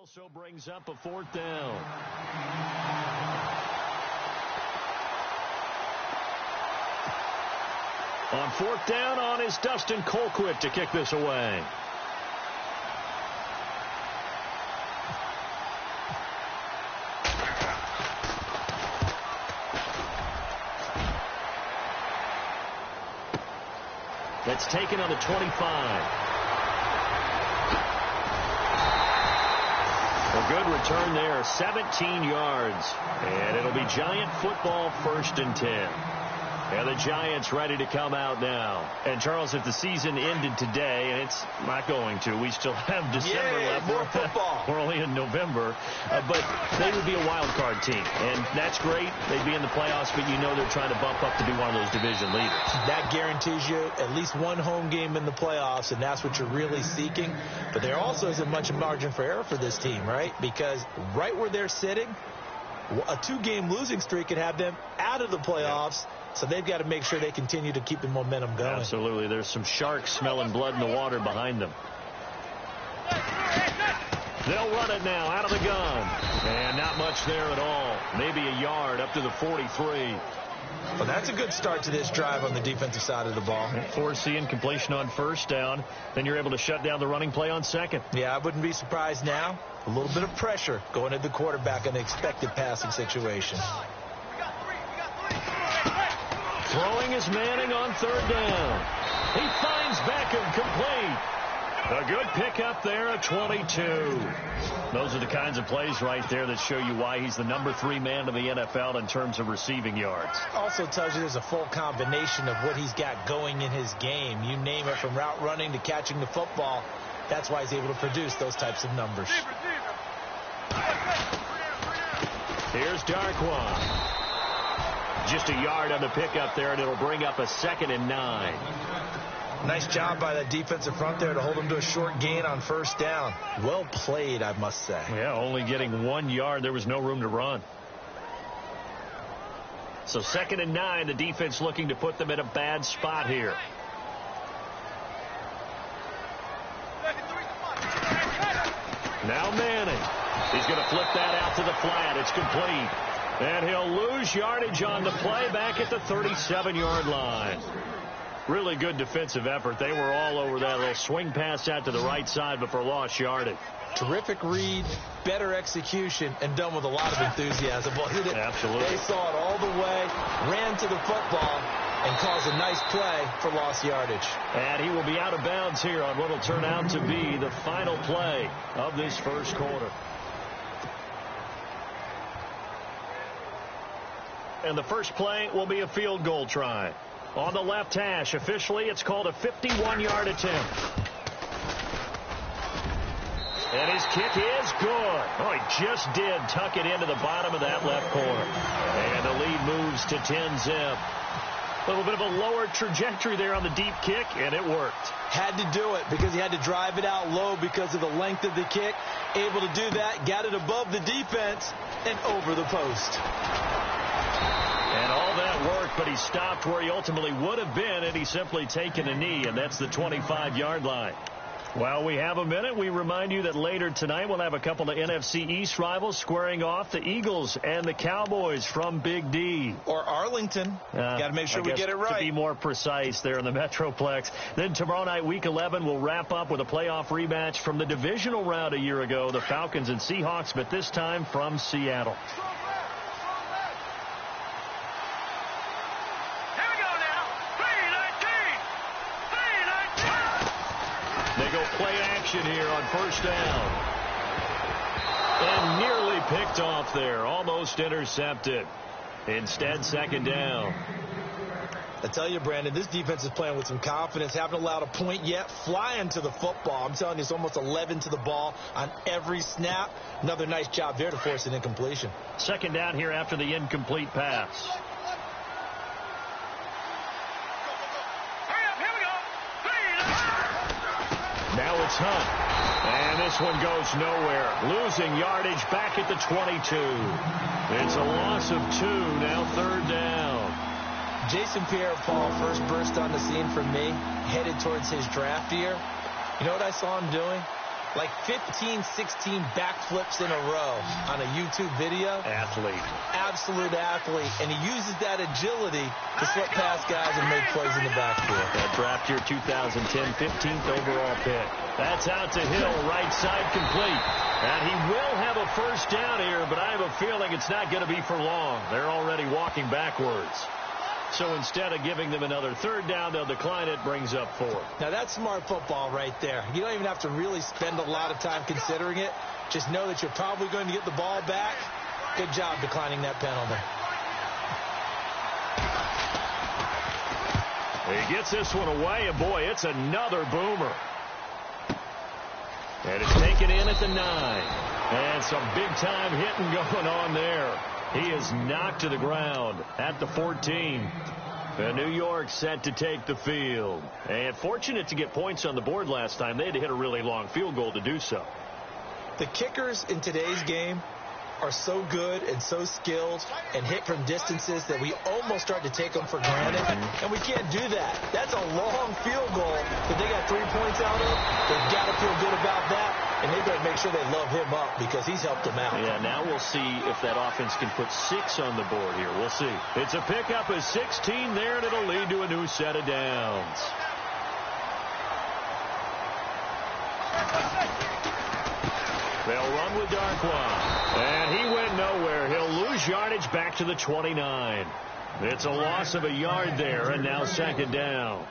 also brings up a fourth down. On fourth down on is Dustin Colquitt to kick this away. That's taken on the 25. A good return there, 17 yards. And it'll be Giant football, 1st and 10. And the Giants ready to come out now. And, Charles, if the season ended today, and it's not going to, we still have December left. More football. We're only in November. But they would be a wild card team. And that's great. They'd be in the playoffs, but you know they're trying to bump up to be one of those division leaders. That guarantees you at least one home game in the playoffs, and that's what you're really seeking. But there also isn't much margin for error for this team, right? Because right where they're sitting, a 2-game losing streak can have them out of the playoffs. Yeah. So they've got to make sure they continue to keep the momentum going. Absolutely. There's some sharks smelling blood in the water behind them. They'll run it now out of the gun. And not much there at all. Maybe a yard up to the 43. Well, that's a good start to this drive on the defensive side of the ball. Force the incompletion on first down. Then you're able to shut down the running play on second. Yeah, I wouldn't be surprised now. A little bit of pressure going at the quarterback in an expected passing situation. Throwing is Manning on 3rd down. He finds Beckham complete. A good pickup there at 22. Those are the kinds of plays right there that show you why he's the number 3 man in the NFL in terms of receiving yards. Also tells you there's a full combination of what he's got going in his game. You name it, from route running to catching the football. That's why he's able to produce those types of numbers. Here's Darkwa. Just a yard on the pickup there, and it'll bring up a 2nd and 9. Nice job by the defensive front there to hold him to a short gain on 1st down. Well played, I must say. Yeah, only getting 1 yard. There was no room to run. So 2nd and 9, the defense looking to put them in a bad spot here. Now Manning. He's going to flip that out to the flat. It's complete. And he'll lose yardage on the play back at the 37-yard line. Really good defensive effort. They were all over that little swing pass out to the right side, but for lost yardage. Terrific read, better execution, and done with a lot of enthusiasm. Wasn't it? Absolutely. They saw it all the way, ran to the football, and caused a nice play for lost yardage. And he will be out of bounds here on what will turn out to be the final play of this first quarter. And the first play will be a field goal try. On the left hash, officially, it's called a 51-yard attempt. And his kick is good. Oh, he just did tuck it into the bottom of that left corner. And the lead moves to 10-zip. A little bit of a lower trajectory there on the deep kick, and it worked. Had to do it because he had to drive it out low because of the length of the kick. Able to do that, got it above the defense and over the post. And all that worked, but he stopped where he ultimately would have been had he simply taken a knee, and that's the 25-yard line. While we have a minute, we remind you that later tonight we'll have a couple of NFC East rivals squaring off, the Eagles and the Cowboys from Big D. Or Arlington. Got to make sure we get it right. To be more precise there in the Metroplex. Then tomorrow night, Week 11, we'll wrap up with a playoff rematch from the divisional round a year ago, the Falcons and Seahawks, but this time from Seattle. They go play action here on first down. And nearly picked off there. Almost intercepted. Instead, 2nd down. I tell you, Brandon, this defense is playing with some confidence. Haven't allowed a point yet. Flying to the football. I'm telling you, it's almost 11 to the ball on every snap. Another nice job there to force an incompletion. 2nd down here after the incomplete pass. Now it's Hunt. And this one goes nowhere. Losing yardage back at the 22. It's a loss of 2. Now 3rd down. Jason Pierre-Paul first burst on the scene for me, headed towards his draft year. You know what I saw him doing? like 15, 16 backflips in a row on a YouTube video. Athlete. Absolute athlete. And he uses that agility to slip past guys and make plays in the backfield. That draft year 2010, 15th overall pick. That's out to Hill, right side complete. And he will have a first down here, but I have a feeling it's not going to be for long. They're already walking backwards. So instead of giving them another third down, they'll decline it, brings up 4. Now, that's smart football right there. You don't even have to really spend a lot of time considering it. Just know that you're probably going to get the ball back. Good job declining that penalty. He gets this one away, and boy, it's another boomer. And it's taken in at the 9. And some big-time hitting going on there. He is knocked to the ground at the 14. And New York set to take the field. And fortunate to get points on the board last time. They had to hit a really long field goal to do so. The kickers in today's game are so good and so skilled and hit from distances that we almost start to take them for granted. And we can't do that. That's a long field goal that they got 3 points out of. They've got to feel good about that. And they better make sure they love him up because he's helped them out. Yeah, now we'll see if that offense can put 6 on the board here. We'll see. It's a pickup of 16 there, and it'll lead to a new set of downs. They'll run with Darkwa. And he went nowhere. He'll lose yardage back to the 29. It's a loss of a yard there, and now second down.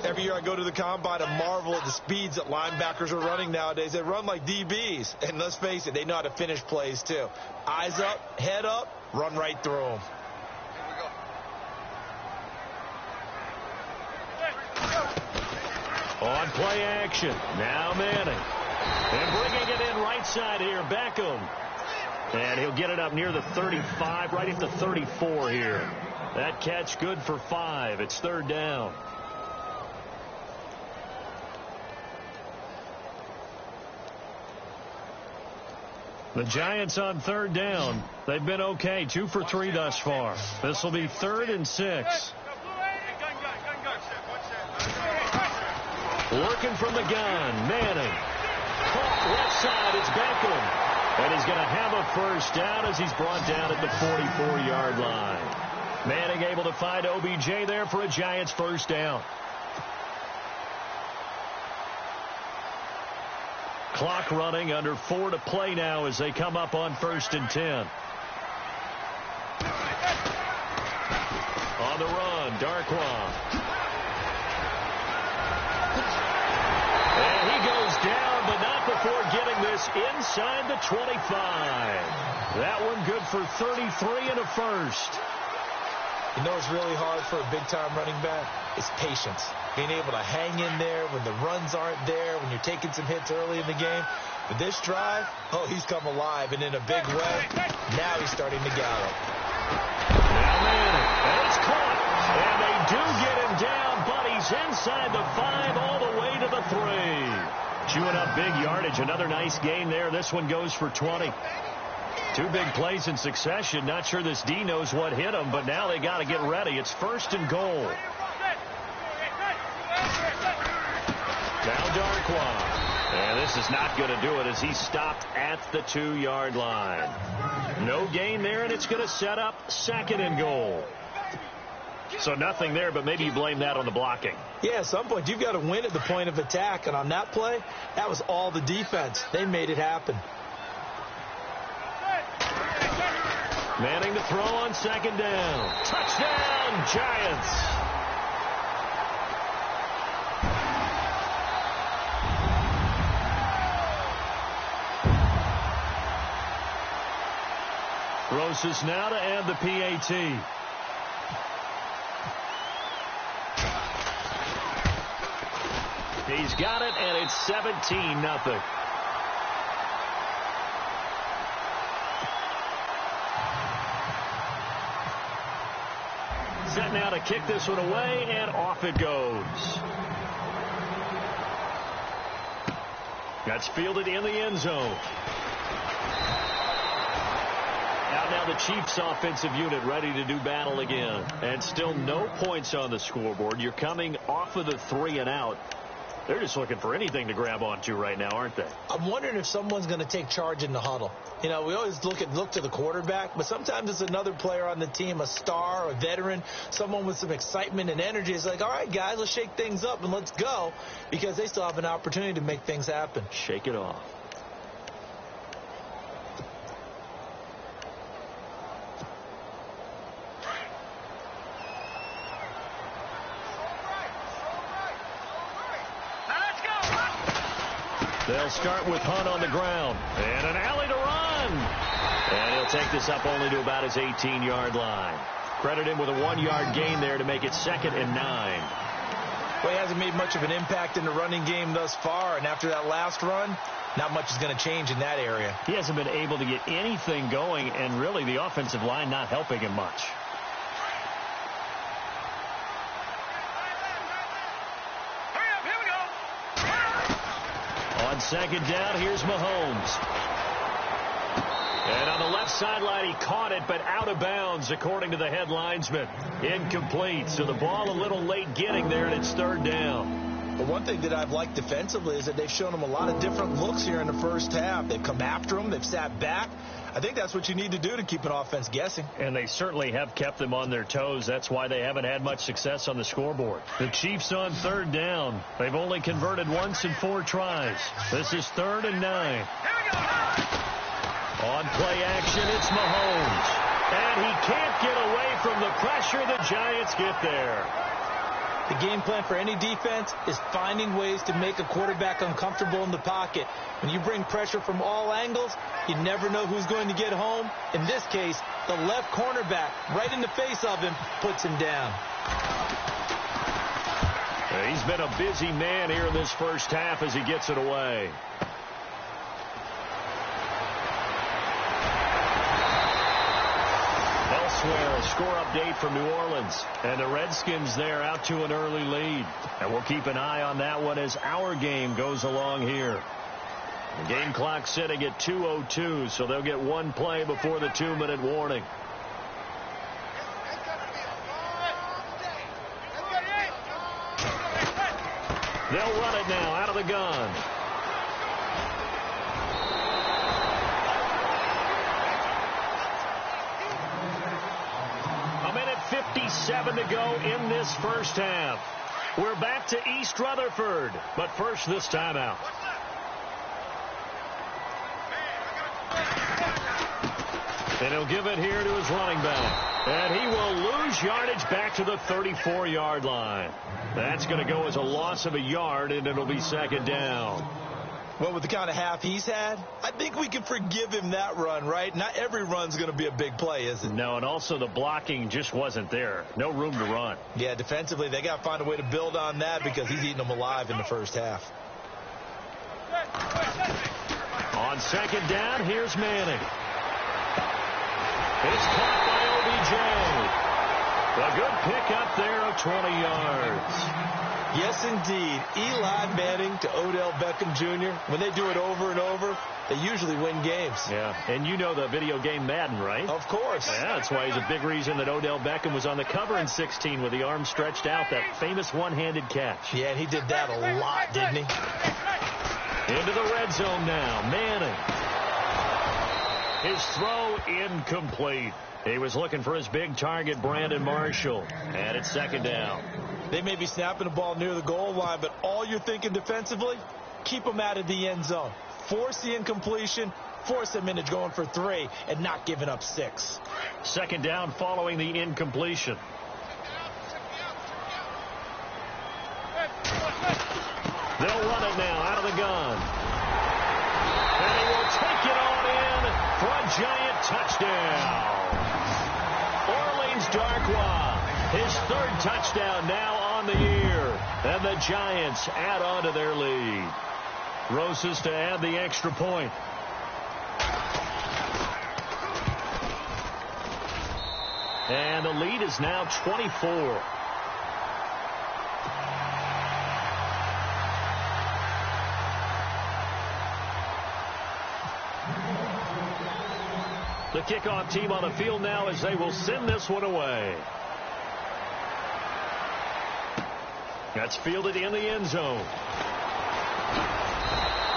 Every year I go to the combine and marvel at the speeds that linebackers are running nowadays. They run like DBs. And let's face it, they know how to finish plays too. Eyes up, head up, run right through them. On play action. Now Manning. And bringing it in right side here, Beckham. And he'll get it up near the 35, right at the 34 here. That catch good for 5. It's third down. The Giants on third down. They've been okay. 2 for 3 thus far. This will be 3rd and 6. Working from the gun. Manning. Caught left side. It's Beckham. And he's going to have a first down as he's brought down at the 44-yard line. Manning able to find OBJ there for a Giants first down. Clock running, under 4 to play now as they come up on 1st and 10. On the run, Darkwa. And he goes down, but not before getting this inside the 25. That one good for 33 and a first. You know what's really hard for a big-time running back? It's patience. Being able to hang in there when the runs aren't there, when you're taking some hits early in the game. But this drive, oh, he's come alive, and in a big way. Now he's starting to gallop. Now Manning, and it's caught. And they do get him down, but he's inside the 5 all the way to the 3. Chewing up big yardage. Another nice gain there. This one goes for 20. 2 big plays in succession. Not sure this D knows what hit him, but now they got to get ready. It's 1st and goal. Now Darkwa. And this is not going to do it as he's stopped at the 2-yard line. No gain there, and it's going to set up 2nd and goal. So nothing there, but maybe you blame that on the blocking. Yeah, at some point you've got to win at the point of attack, and on that play, that was all the defense. They made it happen. Manning to throw on 2nd down. Touchdown, Giants. Rosas now to add the PAT. He's got it, and it's 17-0. Set now to kick this one away, and off it goes. That's fielded in the end zone. Out now the Chiefs offensive unit ready to do battle again. And still no points on the scoreboard. You're coming off of the 3 and out. They're just looking for anything to grab onto right now, aren't they? I'm wondering if someone's going to take charge in the huddle. You know, we always look to the quarterback, but sometimes it's another player on the team, a star, a veteran, someone with some excitement and energy. It's like, all right, guys, let's shake things up and let's go, because they still have an opportunity to make things happen. Shake it off. They'll start with Hunt on the ground. And an alley to run. And he'll take this up only to about his 18-yard line. Credit him with a 1-yard gain there to make it 2nd and 9. Well, he hasn't made much of an impact in the running game thus far. And after that last run, not much is going to change in that area. He hasn't been able to get anything going, and really the offensive line not helping him much. On 2nd down, here's Mahomes. And on the left sideline, he caught it, but out of bounds, according to the head linesman. Incomplete, so the ball a little late getting there, and it's 3rd down. Well, one thing that I've liked defensively is that they've shown him a lot of different looks here in the first half. They've come after him. They've sat back. I think that's what you need to do to keep an offense guessing. And they certainly have kept them on their toes. That's why they haven't had much success on the scoreboard. The Chiefs on 3rd down. They've only converted once in 4 tries. This is 3rd and 9. On play action, it's Mahomes. And he can't get away from the pressure. The Giants get there. The game plan for any defense is finding ways to make a quarterback uncomfortable in the pocket. When you bring pressure from all angles, you never know who's going to get home. In this case, the left cornerback, right in the face of him, puts him down. He's been a busy man here in this first half as he gets it away. Elsewhere, a score update from New Orleans. And the Redskins there out to an early lead. And we'll keep an eye on that one as our game goes along here. The game clock sitting at 2:02, so they'll get 1 play before the 2-minute warning. They'll run it now out of the gun. A minute 57 to go in this first half. We're back to East Rutherford, but first this timeout. And he'll give it here to his running back. And he will lose yardage back to the 34-yard line. That's going to go as a loss of a yard, and it'll be 2nd down. Well, with the kind of half he's had, I think we can forgive him that run, right? Not every run's going to be a big play, is it? No, and also the blocking just wasn't there. No room to run. Yeah, defensively, they got to find a way to build on that because he's eating them alive in the first half. On 2nd down, here's Manning. It's caught by OBJ. A good pickup there of 20 yards. Yes, indeed. Eli Manning to Odell Beckham Jr. When they do it over and over, they usually win games. Yeah, and you know the video game Madden, right? Of course. Yeah, that's why he's a big reason that Odell Beckham was on the cover in 16 with the arm stretched out, that famous one-handed catch. Yeah, and he did that a lot, didn't he? Into the red zone now. Manning. His throw incomplete. He was looking for his big target, Brandon Marshall. And it's 2nd down. They may be snapping the ball near the goal line, but all you're thinking defensively, keep them out of the end zone. Force the incompletion, force them into going for 3, and not giving up 6. 2nd down following the incompletion. They'll run it now out of the gun. And he will take it on in for a Giant touchdown. Orleans Darkwa, his 3rd touchdown now on the year. And the Giants add on to their lead. Roses to add the extra point. And the lead is now 24. The kickoff team on the field now as they will send this one away. That's fielded in the end zone.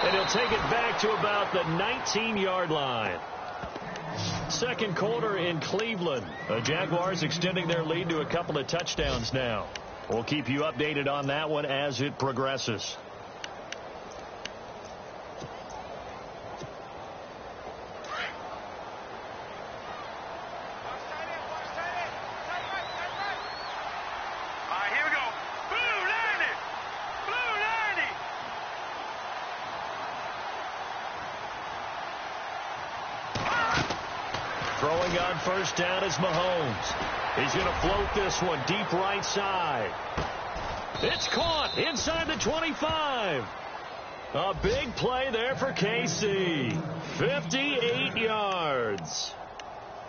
And he'll take it back to about the 19-yard line. Second quarter in Cleveland. The Jaguars extending their lead to a couple of touchdowns now. We'll keep you updated on that one as it progresses. Throwing on first down is Mahomes. He's going to float this one deep right side. It's caught inside the 25. A big play there for KC. 58 yards.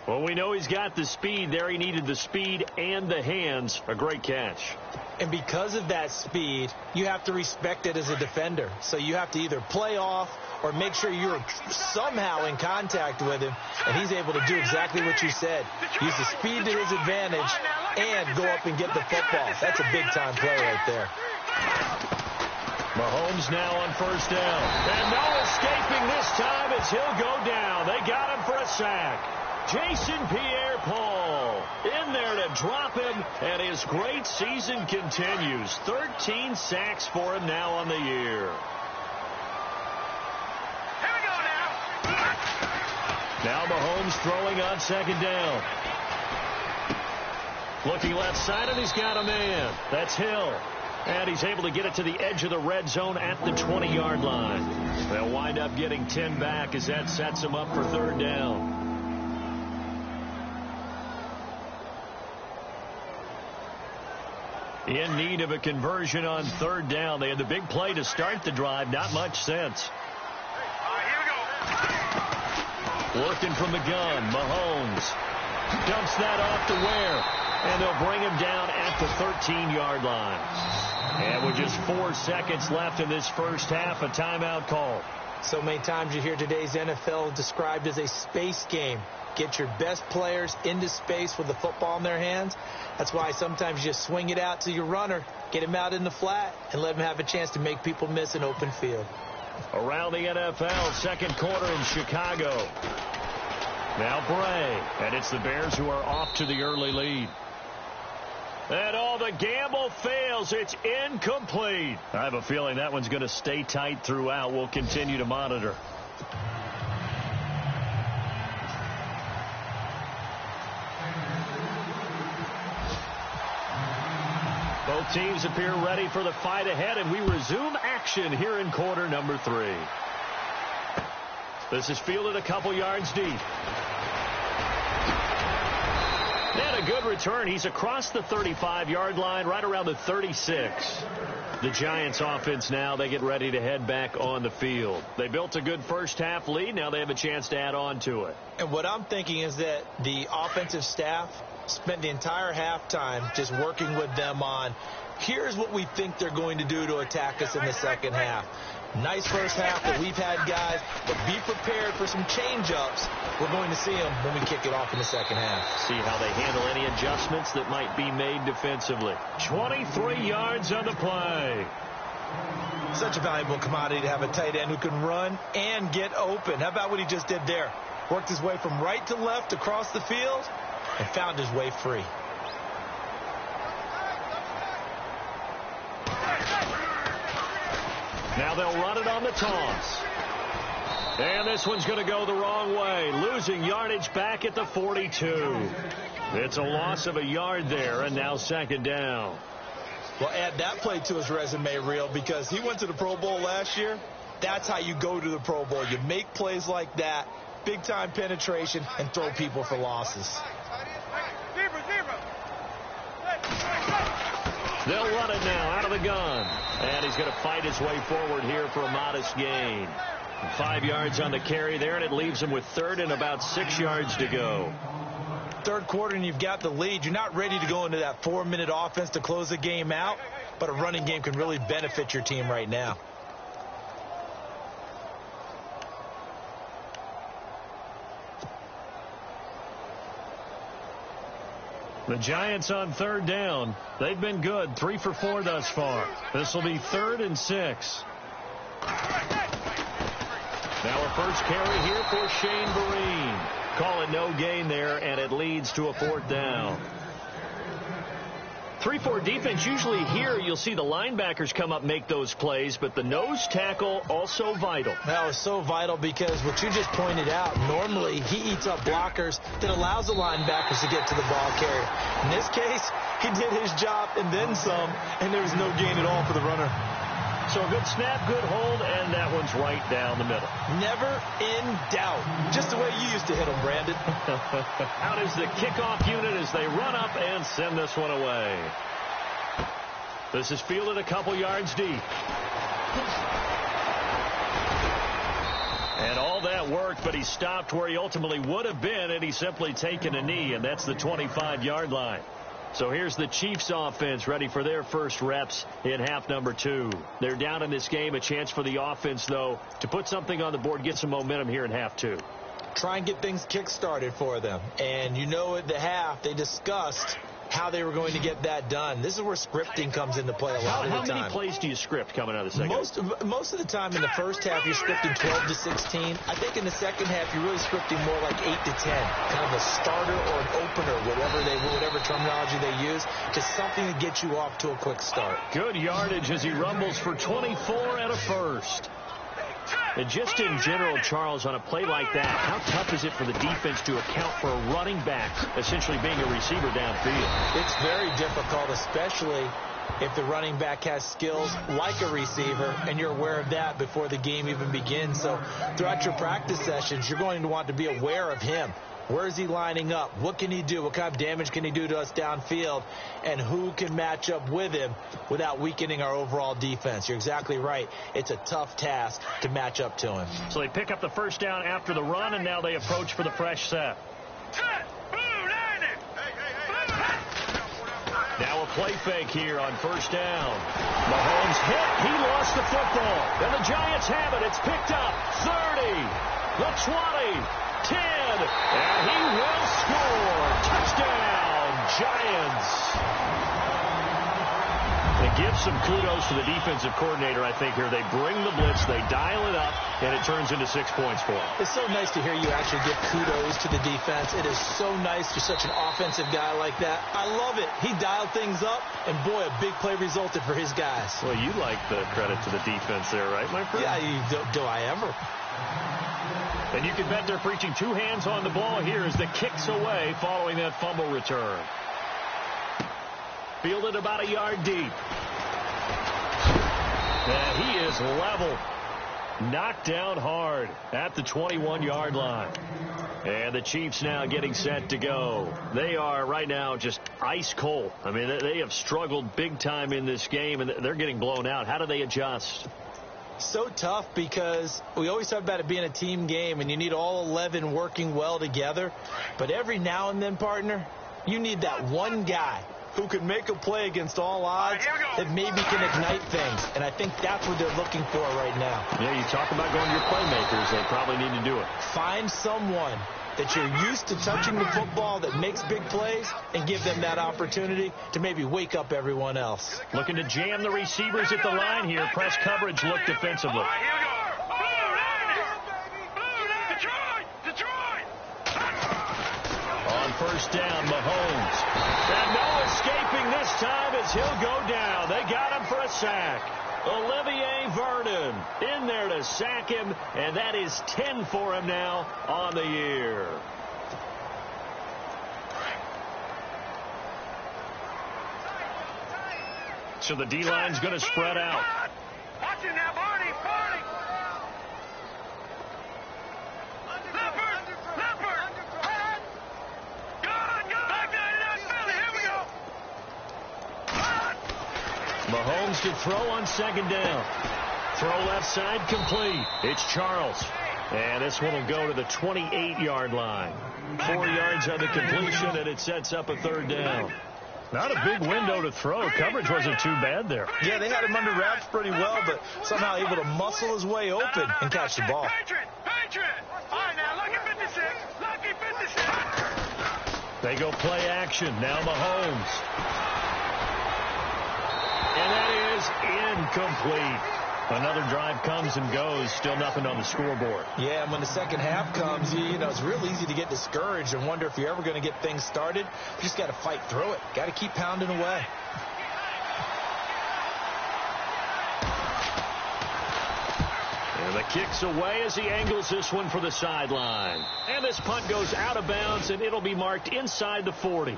Well, we know he's got the speed there. He needed the speed and the hands. A great catch. And because of that speed, you have to respect it as a defender. So you have to either play off or make sure you're somehow in contact with him, and he's able to do exactly what you said. Use the speed to his advantage and go up and get the football. That's a big-time play right there. Mahomes now on first down. And no escaping this time as he'll go down. They got him for a sack. Jason Pierre-Paul in there to drop him, and his great season continues. 13 sacks for him now on the year. Now Mahomes throwing on second down. Looking left side, and he's got a man. That's Hill. And he's able to get it to the edge of the red zone at the 20-yard line. They'll wind up getting 10 back as that sets him up for third down. In need of a conversion on third down. They had the big play to start the drive. Not much sense. Working from the gun, Mahomes dumps that off to Ware, and they'll bring him down at the 13-yard line. And with just 4 seconds left in this first half, a timeout call. So many times you hear today's NFL described as a space game. Get your best players into space with the football in their hands. That's why sometimes you just swing it out to your runner, get him out in the flat, and let him have a chance to make people miss an open field. Around the NFL, second quarter in Chicago. Now Bray, and it's the Bears who are off to the early lead. And all the gamble fails. It's incomplete. I have a feeling that one's going to stay tight throughout. We'll continue to monitor. Both teams appear ready for the fight ahead, and we resume action here in quarter number 3. This is fielded a couple yards deep. And a good return. He's across the 35-yard line, right around the 36. The Giants offense now, they get ready to head back on the field. They built a good first-half lead. Now they have a chance to add on to it. And what I'm thinking is that the offensive staff spent the entire halftime just working with them on, here's what we think they're going to do to attack us in the second half. Nice first half that we've had, guys, but be prepared for some change-ups. We're going to see them when we kick it off in the second half. See how they handle any adjustments that might be made defensively. 23 yards on the play. Such a valuable commodity to have a tight end who can run and get open. How about what he just did there? Worked his way from right to left across the field and found his way free. Now they'll run it on the toss. And this one's going to go the wrong way. Losing yardage back at the 42. It's a loss of a yard there, and now second down. Well, add that play to his resume reel because he went to the Pro Bowl last year. That's how you go to the Pro Bowl. You make plays like that, big-time penetration, and throw people for losses. They'll run it now out of the gun. And he's going to fight his way forward here for a modest gain. 5 yards on the carry there, and it leaves him with third and about 6 yards to go. Third quarter, and you've got the lead. You're not ready to go into that 4-minute offense to close the game out, but a running game can really benefit your team right now. The Giants on third down. They've been good, 3 for 4 thus far. This will be 3rd and 6. Now a first carry here for Shane Vereen. Call it no gain there, and it leads to a 4th down. 3-4 defense, usually here you'll see the linebackers come up, make those plays, but the nose tackle also vital. That was so vital because what you just pointed out, normally he eats up blockers that allows the linebackers to get to the ball carrier. In this case, he did his job and then some, and there was no gain at all for the runner. So a good snap, good hold, and that one's right down the middle. Never in doubt. Just the way you used to hit them, Brandon. Out is the kickoff unit as they run up and send this one away. This is fielded a couple yards deep. And all that worked, but he stopped where he ultimately would have been, and he's simply taken a knee, and that's the 25-yard line. So here's the Chiefs offense ready for their first reps in half number 2. They're down in this game. A chance for the offense, though, to put something on the board, get some momentum here in half 2. Try and get things kick-started for them. And you know at the half, they discussed how they were going to get that done. This is where scripting comes into play a lot of the time. How many plays do you script coming out of the second? Most of the time in the first half, you're scripting 12 to 16. I think in the second half, you're really scripting more like 8 to 10. Kind of a starter or an opener, whatever terminology they use, just something to get you off to a quick start. Good yardage as he rumbles for 24 and a first. And just in general, Charles, on a play like that, how tough is it for the defense to account for a running back essentially being a receiver downfield? It's very difficult, especially if the running back has skills like a receiver, and you're aware of that before the game even begins. So throughout your practice sessions, you're going to want to be aware of him. Where is he lining up? What can he do? What kind of damage can he do to us downfield? And who can match up with him without weakening our overall defense? You're exactly right. It's a tough task to match up to him. So they pick up the first down after the run, and now they approach for the fresh set. Now a play fake here on first down. Mahomes hit. He lost the football. And the Giants have it. It's picked up. 30. The 20. 10, and he will score. Touchdown, Giants. They give some kudos to the defensive coordinator, I think, here. They bring the blitz, they dial it up, and it turns into 6 points for them. It's so nice to hear you actually give kudos to the defense. It is so nice for such an offensive guy like that. I love it. He dialed things up, and boy, a big play resulted for his guys. Well, you like the credit to the defense there, right, my friend? Yeah, do I ever? And you can bet they're preaching 2 hands on the ball here as the kick's away following that fumble return. Fielded about a yard deep. And he is level. Knocked down hard at the 21-yard line. And the Chiefs now getting set to go. They are right now just ice cold. I mean, they have struggled big time in this game, and they're getting blown out. How do they adjust? So tough because we always talk about it being a team game and you need all 11 working well together. But every now and then, partner, you need that one guy who can make a play against all odds that maybe can ignite things. And I think that's what they're looking for right now. Yeah, you talk about going to your playmakers. They probably need to do it. Find someone that you're used to touching the football that makes big plays and give them that opportunity to maybe wake up everyone else. Looking to jam the receivers at the line here. Press coverage look defensively. On first down, Mahomes. And no escaping this time as he'll go down. They got him for a sack. Olivier Vernon in there to sack him, and that is 10 for him now on the year. So the D-line's going to spread out. Watch it now, Barney. Mahomes to throw on second down. Throw left side complete. It's Charles. And this one will go to the 28-yard line. 4 yards on the completion, and it sets up a third down. Not a big window to throw. Coverage wasn't too bad there. Yeah, they had him under wraps pretty well, but somehow able to muscle his way open and catch the ball. Patriot. All right, now, lucky 56. They go play action. Now Mahomes. And that is incomplete. Another drive comes and goes, still nothing on the scoreboard. Yeah, and when the second half comes, you know, it's real easy to get discouraged and wonder if you're ever going to get things started. You just got to fight through it. Got to keep pounding away. And the kick's away as he angles this one for the sideline. And this punt goes out of bounds, and it'll be marked inside the 40.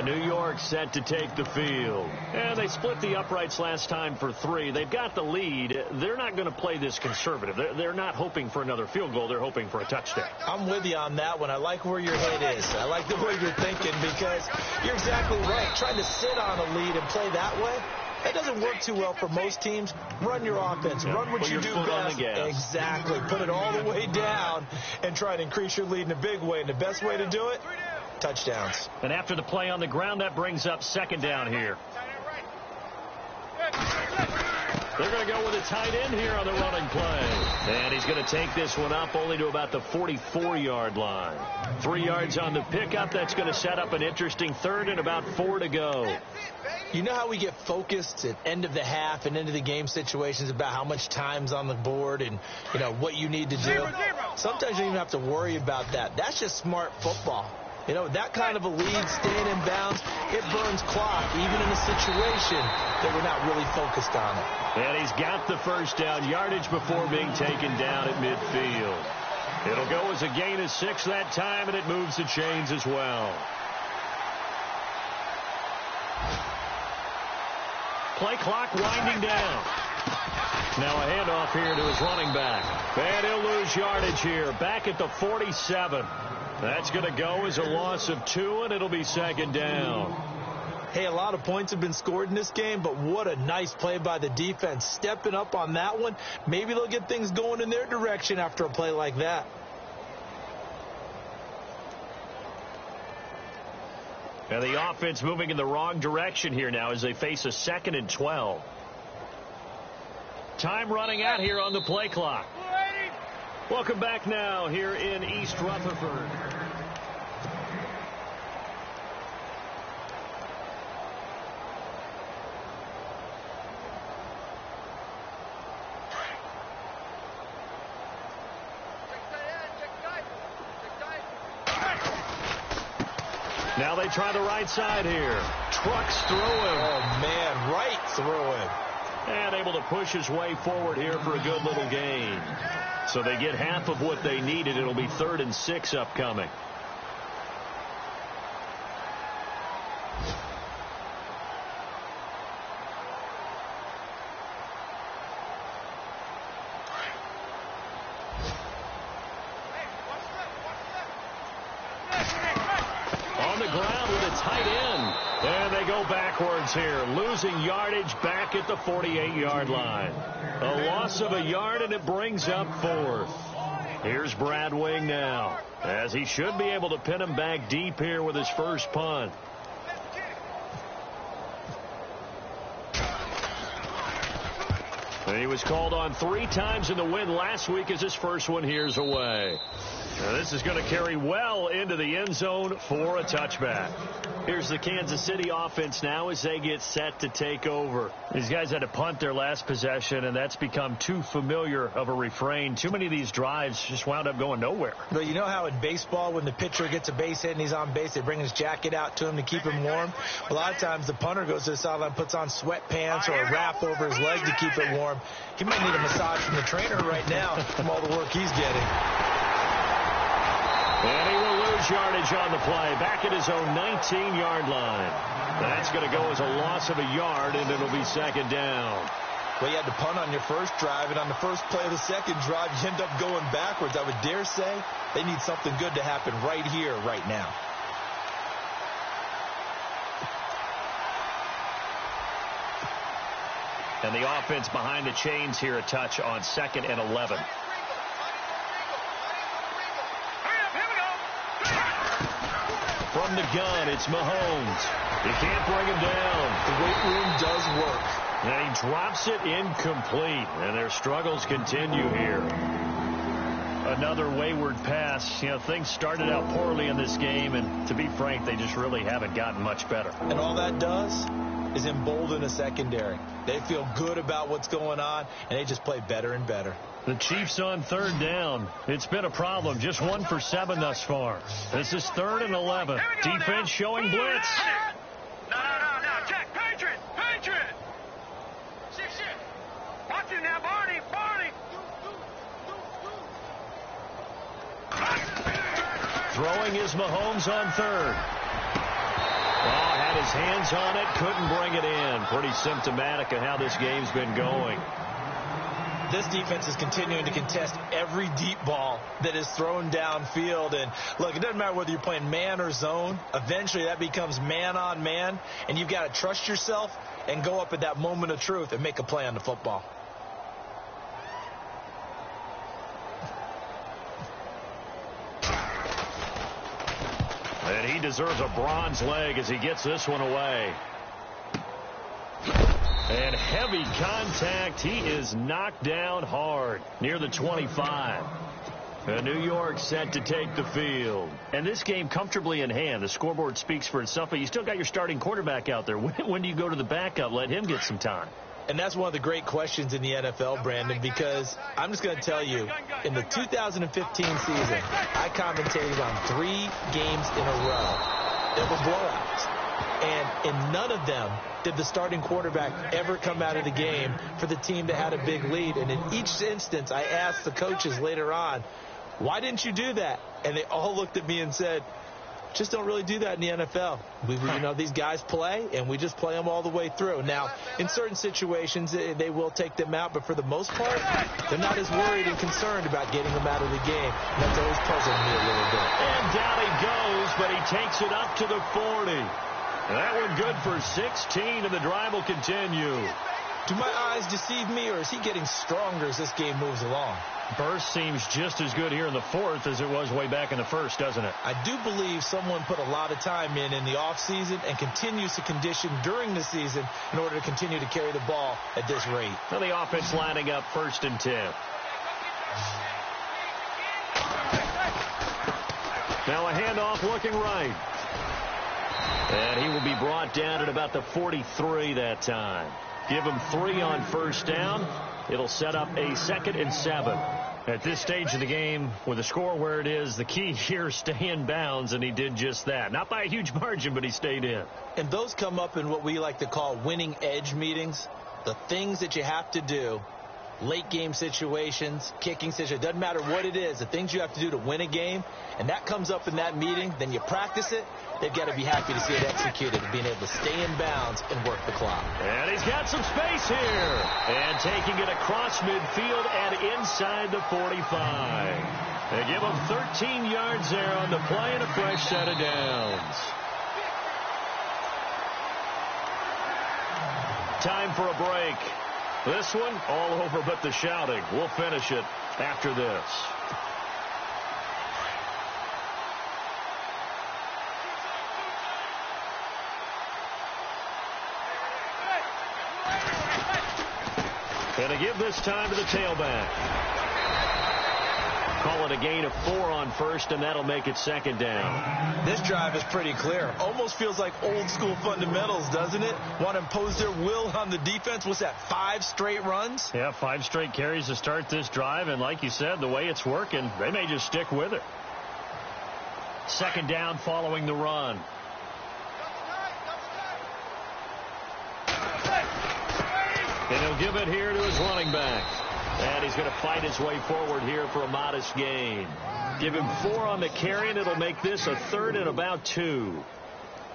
New York set to take the field. And they split the uprights last time for 3. They've got the lead. They're not going to play this conservative. They're not hoping for another field goal. They're hoping for a touchdown. I'm with you on that one. I like where your head is. I like the way you're thinking because you're exactly right. Trying to sit on a lead and play that way, that doesn't work too well for most teams. Run your offense. Run what you do best. Exactly. Put it all the way down and try to increase your lead in a big way. And the best way to do it, touchdowns. And after the play on the ground, that brings up second down here. They're going to go with a tight end here on the running play. And he's going to take this one up only to about the 44-yard line. 3 yards on the pickup. That's going to set up an interesting third and about 4 to go. You know how we get focused at end of the half and end of the game situations about how much time's on the board and, you know, what you need to do? Sometimes you don't even have to worry about that. That's just smart football. You know, that kind of a lead, staying in bounds, it burns clock, even in a situation that we're not really focused on it. And he's got the first down yardage before being taken down at midfield. It'll go as a gain of 6 that time, and it moves the chains as well. Play clock winding down. Now a handoff here to his running back. And he'll lose yardage here, back at the 47. That's going to go as a loss of 2, and it'll be second down. Hey, a lot of points have been scored in this game, but what a nice play by the defense. Stepping up on that one. Maybe they'll get things going in their direction after a play like that. And the offense moving in the wrong direction here now as they face a 2nd and 12. Time running out here on the play clock. Welcome back now here in East Rutherford. Now they try the right side here. Trucks through him. Oh, man, right through him. And able to push his way forward here for a good little gain. So they get half of what they needed. It'll be 3rd and 6 upcoming. On the ground with a tight end. And they go backwards here, losing yardage back at the 48-yard line. A loss of a yard, and it brings up 4th. Here's Brad Wing now, as he should be able to pin him back deep here with his first punt. And he was called on 3 times in the win last week as his first one here's away. Now this is going to carry well into the end zone for a touchback. Here's the Kansas City offense now as they get set to take over. These guys had to punt their last possession, and that's become too familiar of a refrain. Too many of these drives just wound up going nowhere. But you know how in baseball, when the pitcher gets a base hit and he's on base, they bring his jacket out to him to keep him warm? A lot of times the punter goes to the sideline, puts on sweatpants or a wrap over his leg to keep it warm. He might need a massage from the trainer right now from all the work he's getting. And he will lose yardage on the play, back at his own 19-yard line. That's going to go as a loss of a yard, and it'll be second down. Well, you had to punt on your first drive, and on the first play of the second drive, you end up going backwards. I would dare say they need something good to happen right here, right now. And the offense behind the chains here, a touch on 2nd and 11. From the gun, it's Mahomes. He can't bring him down. The weight room does work. And he drops it incomplete. And their struggles continue here. Another wayward pass. You know, things started out poorly in this game, and to be frank, they just really haven't gotten much better. And all that does, is embolden the secondary. They feel good about what's going on, and they just play better and better. The Chiefs on third down. It's been a problem. Just 1 for 7 thus far. This is 3rd and 11. Defense showing blitz. No. Check. Patriot. Watch it now, Barney. Throwing is Mahomes on 3rd. Had his hands on it, couldn't bring it in. Pretty symptomatic of how this game's been going. This defense is continuing to contest every deep ball that is thrown downfield. And look, it doesn't matter whether you're playing man or zone. Eventually that becomes man on man, and you've got to trust yourself and go up at that moment of truth and make a play on the football. And he deserves a bronze leg as he gets this one away. And heavy contact. He is knocked down hard near the 25. New York set to take the field. And this game comfortably in hand. The scoreboard speaks for itself, but you still got your starting quarterback out there. When do you go to the backup? Let him get some time. And that's one of the great questions in the NFL, Brandon, because I'm just going to tell you, in the 2015 season, I commentated on 3 games in a row that were blowouts. And in none of them did the starting quarterback ever come out of the game for the team that had a big lead. And in each instance, I asked the coaches later on, why didn't you do that? And they all looked at me and said, just don't really do that in the NFL. These guys play, and we just play them all the way through. Now, in certain situations, they will take them out, but for the most part, they're not as worried and concerned about getting them out of the game. And that's always puzzled me a little bit. And down he goes, but he takes it up to the 40. That one good for 16, and the drive will continue. Do my eyes deceive me, or is he getting stronger as this game moves along? Burst seems just as good here in the 4th as it was way back in the 1st, doesn't it? I do believe someone put a lot of time in the offseason and continues to condition during the season in order to continue to carry the ball at this rate. Well, the offense lining up 1st and 10. Now a handoff looking right. And he will be brought down at about the 43 that time. Give him 3 on 1st down. It'll set up a 2nd and 7. At this stage of the game, with the score where it is, the key here is stay in bounds, and he did just that. Not by a huge margin, but he stayed in. And those come up in what we like to call winning edge meetings. The things that you have to do, late game situations, kicking situations, doesn't matter what it is, the things you have to do to win a game, and that comes up in that meeting, then you practice it. They've got to be happy to see it executed and being able to stay in bounds and work the clock. And he's got some space here. And taking it across midfield and inside the 45. They give him 13 yards there on the play and a fresh set of downs. Time for a break. This one all over but the shouting. We'll finish it after this. And to give this time to the tailback. Call it a gain of 4 on 1st, and that'll make it 2nd down. This drive is pretty clear. Almost feels like old school fundamentals, doesn't it? Want to impose their will on the defense. What's that, 5 straight runs? Yeah, 5 straight carries to start this drive, and like you said, the way it's working, they may just stick with it. 2nd down following the run. And he'll give it here to his running back. And he's going to fight his way forward here for a modest gain. Give him 4 on the carry, and it'll make this a 3rd and about 2.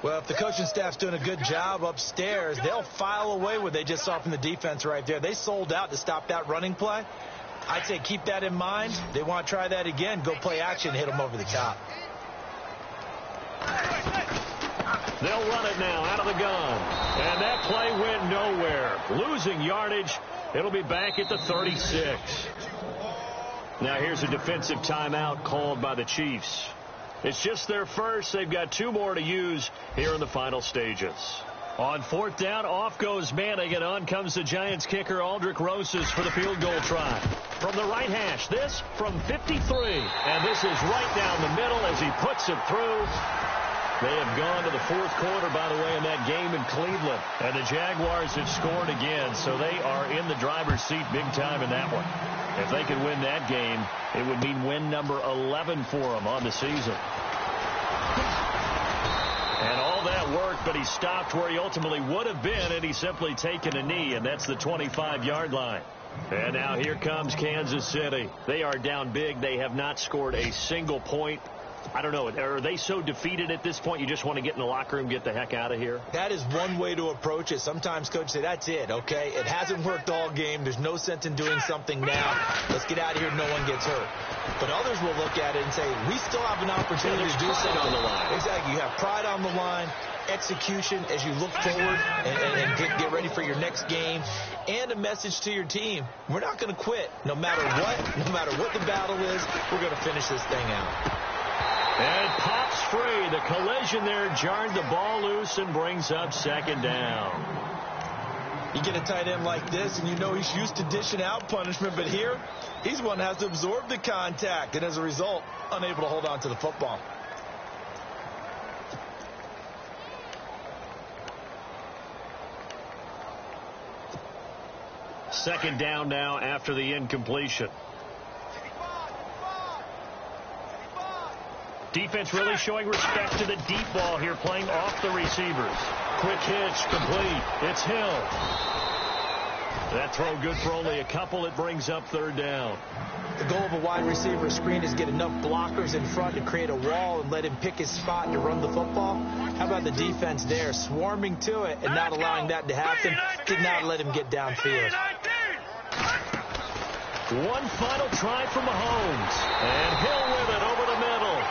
Well, if the coaching staff's doing a good job upstairs, they'll file away what they just saw from the defense right there. They sold out to stop that running play. I'd say keep that in mind. They want to try that again. Go play action, hit them over the top. They'll run it now out of the gun. And that play went nowhere. Losing yardage. It'll be back at the 36. Now here's a defensive timeout called by the Chiefs. It's just their first. They've got 2 more to use here in the final stages. On 4th down, off goes Manning, and on comes the Giants kicker Aldrich Rosas for the field goal try. From the right hash, this from 53. And this is right down the middle as he puts it through. They have gone to the fourth quarter, by the way, in that game in Cleveland. And the Jaguars have scored again, so they are in the driver's seat big time in that one. If they could win that game, it would mean win number 11 for them on the season. And all that worked, but he stopped where he ultimately would have been, and he's simply taken a knee, and that's the 25-yard line. And now here comes Kansas City. They are down big. They have not scored a single point. I don't know. Are they so defeated at this point you just want to get in the locker room, get the heck out of here? That is one way to approach it. Sometimes coaches say, that's it, okay? It hasn't worked all game. There's no sense in doing something now. Let's get out of here. No one gets hurt. But others will look at it and say, we still have an opportunity to do something on the line. Exactly. You have pride on the line, execution as you look forward and get ready for your next game, and a message to your team. We're not going to quit. No matter what the battle is, we're going to finish this thing out. And pops free. The collision there jarred the ball loose and brings up second down. You get a tight end like this, and you know he's used to dishing out punishment, but here, he's one that has to absorb the contact, and as a result, unable to hold on to the football. Second down now after the incompletion. Defense really showing respect to the deep ball here, playing off the receivers. Quick hitch, complete. It's Hill. That throw good for only a couple. It brings up third down. The goal of a wide receiver screen is get enough blockers in front to create a wall and let him pick his spot to run the football. How about the defense there, swarming to it and not allowing that to happen? Did not let him get downfield. One final try from Mahomes. And Hill with it over the middle.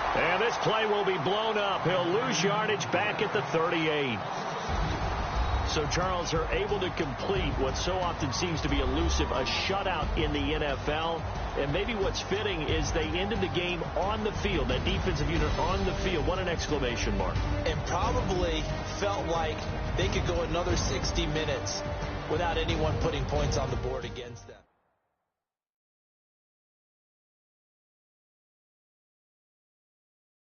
And this play will be blown up. He'll lose yardage back at the 38. So, Charles, are able to complete what so often seems to be elusive, a shutout in the NFL. And maybe what's fitting is they ended the game on the field, that defensive unit on the field. What an exclamation mark. And probably felt like they could go another 60 minutes without anyone putting points on the board against them.